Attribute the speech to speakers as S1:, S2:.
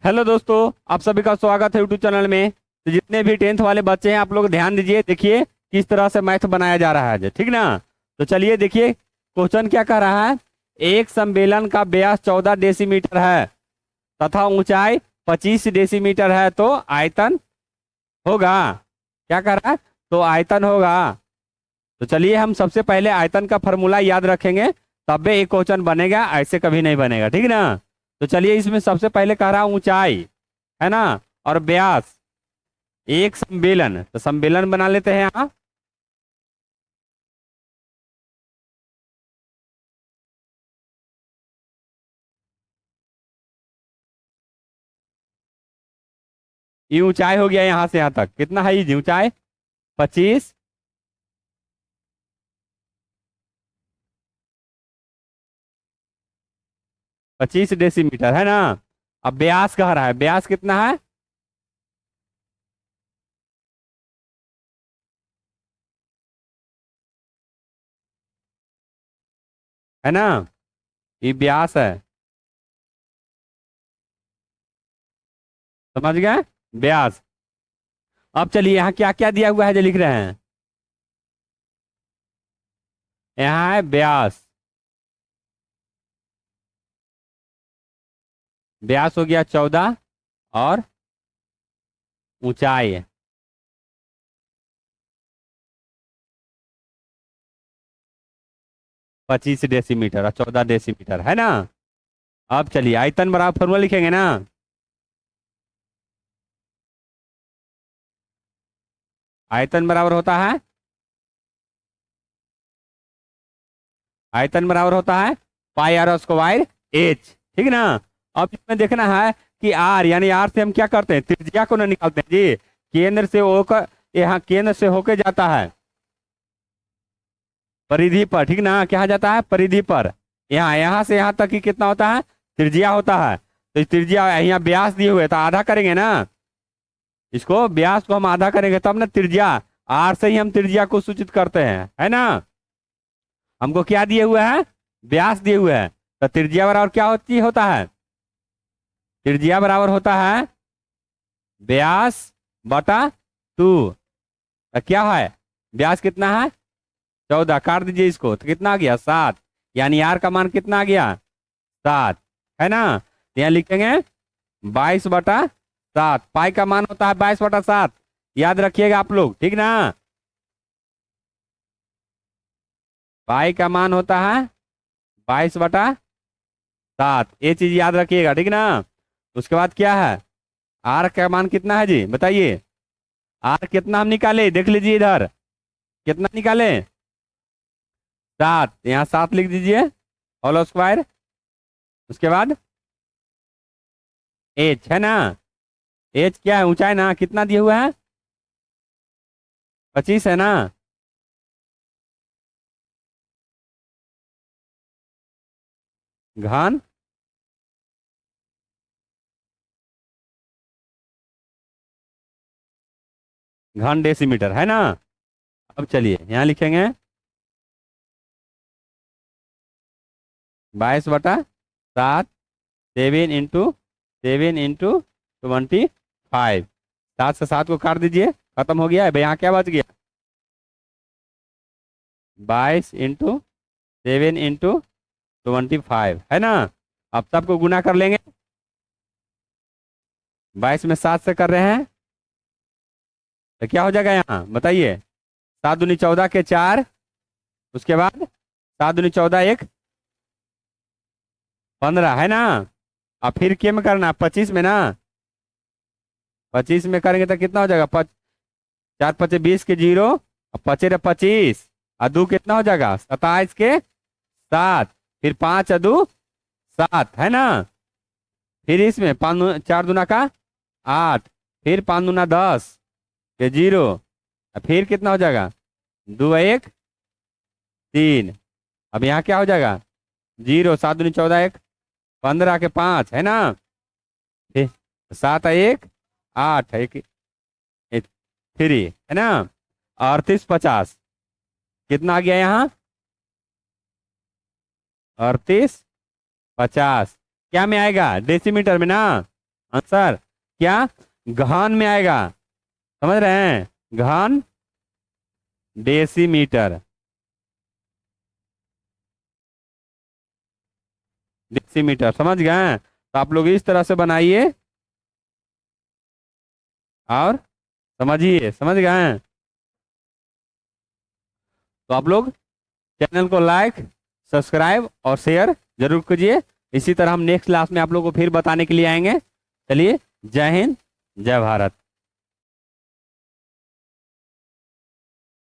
S1: Hello दोस्तों, आप सभी का स्वागत है यूट्यूब चैनल में। तो जितने भी टेंथ वाले बच्चे हैं आप लोग ध्यान दीजिए, देखिए किस तरह से मैथ बनाया जा रहा है, ठीक ना। तो चलिए देखिए क्वेश्चन क्या कह रहा है। एक सम्मेलन का व्यास 14 डेसीमीटर है तथा ऊंचाई 25 डेसीमीटर है, तो आयतन होगा। क्या कह रहा है? तो आयतन होगा। तो चलिए हम सबसे पहले आयतन का फॉर्मूला याद रखेंगे, तब भी एक क्वेश्चन बनेगा, ऐसे कभी नहीं बनेगा, ठीक ना। तो चलिए इसमें सबसे पहले कह रहा हूं ऊंचाई, है ना, और व्यास। एक सम्मेलन, तो सम्मेलन बना लेते हैं यहाँ। ये ऊंचाई हो गया यहाँ से यहाँ तक, कितना है ये ऊंचाई? 25। 25 डेसीमीटर है ना। अब व्यास कह रहा है, व्यास कितना है? है ना, ये व्यास है। समझ गए? व्यास। अब चलिए यहाँ क्या क्या दिया हुआ है जो लिख रहे हैं। यहाँ है व्यास। व्यास हो गया 14, और ऊंचाई 25 डेसीमीटर और 14 डेसीमीटर, है ना। अब चलिए आयतन बराबर फॉर्मूला लिखेंगे ना। आयतन बराबर होता है, आयतन बराबर होता है पाई आर स्क्वायर एच, ठीक ना। अब इसमें देखना है कि आर, यानी आर से हम क्या करते हैं, त्रिज्या को ना निकालते हैं जी। केंद्र से होकर, यहाँ केंद्र से होकर जाता है परिधि पर, ठीक ना, क्या जाता है परिधि पर। यहाँ यहाँ से यहाँ तक की कितना होता है, त्रिज्या होता है। तो इस त्रिज्या, यहाँ व्यास दिए हुए तो आधा करेंगे ना, इसको व्यास को हम आधा करेंगे तब ना त्रिज्या। आर से ही हम त्रिज्या को सूचित करते हैं, है ना। हमको क्या दिए हुए हैं, व्यास दिए हुए हैं। तो त्रिज्या बराबर क्या होता है, त्रिज्या बराबर होता है व्यास बटा 2। तो क्या है, व्यास कितना है 14, काट दीजिए इसको, तो कितना आ गया 7। यानी आर का मान कितना आ गया 7, है ना। तो यहाँ लिखेंगे 22/7। पाई का मान होता है 22/7, याद रखिएगा आप लोग, ठीक ना। पाई का मान होता है 22/7, ये चीज याद रखिएगा, ठीक ना। उसके बाद क्या है, आर का मान कितना है जी, बताइए। आर कितना हम निकाले, देख लीजिए इधर, कितना निकाले 7। यहाँ 7 लिख दीजिए होल स्क्वायर। उसके बाद एच, है ना। एच क्या है, ऊंचाई ना, कितना दिया हुआ है 25, है ना। घन घन डेसीमीटर, है ना। अब चलिए यहाँ लिखेंगे 22/7, 7 × 7 × 25। 7 से 7 को काट दीजिए, खत्म हो गया है भाई, यहाँ क्या बच गया 22 × 7 × 25, है ना। अब सबको गुना कर लेंगे, 22 में 7 से कर रहे हैं तो क्या हो जाएगा यहाँ बताइए। 7 दूनी 14 के 4, उसके बाद 7 दूनी 14 1 15, है ना। अब फिर क्या में करना, 25 में ना। 25 में करेंगे तो कितना हो जाएगा, 4×5 = 20 के 0, और 5×25 और 2 कितना हो जाएगा 27 के 7, फिर 5×2 7, है ना। फिर इसमें 5 4 दूना का 8, फिर 5 दूना 10 के 0, और फिर कितना हो जाएगा 2 1 3। अब यहाँ क्या हो जाएगा 0, 7 दूनी 14 1 15 के 5, है ना। फिर 7 1 8 1 3, है ना। 38/50 कितना आ गया यहाँ 38/50, क्या में आएगा डेसीमीटर में ना। आंसर क्या घन में आएगा, समझ रहे हैं, घन डेसीमीटर, डेसीमीटर समझ गए हैं। तो आप लोग इस तरह से बनाइए और समझिए, समझ गए हैं। तो आप लोग चैनल को लाइक, सब्सक्राइब और शेयर जरूर कीजिए। इसी तरह हम नेक्स्ट क्लास में आप लोगों को फिर बताने के लिए आएंगे। चलिए, जय हिंद, जय भारत।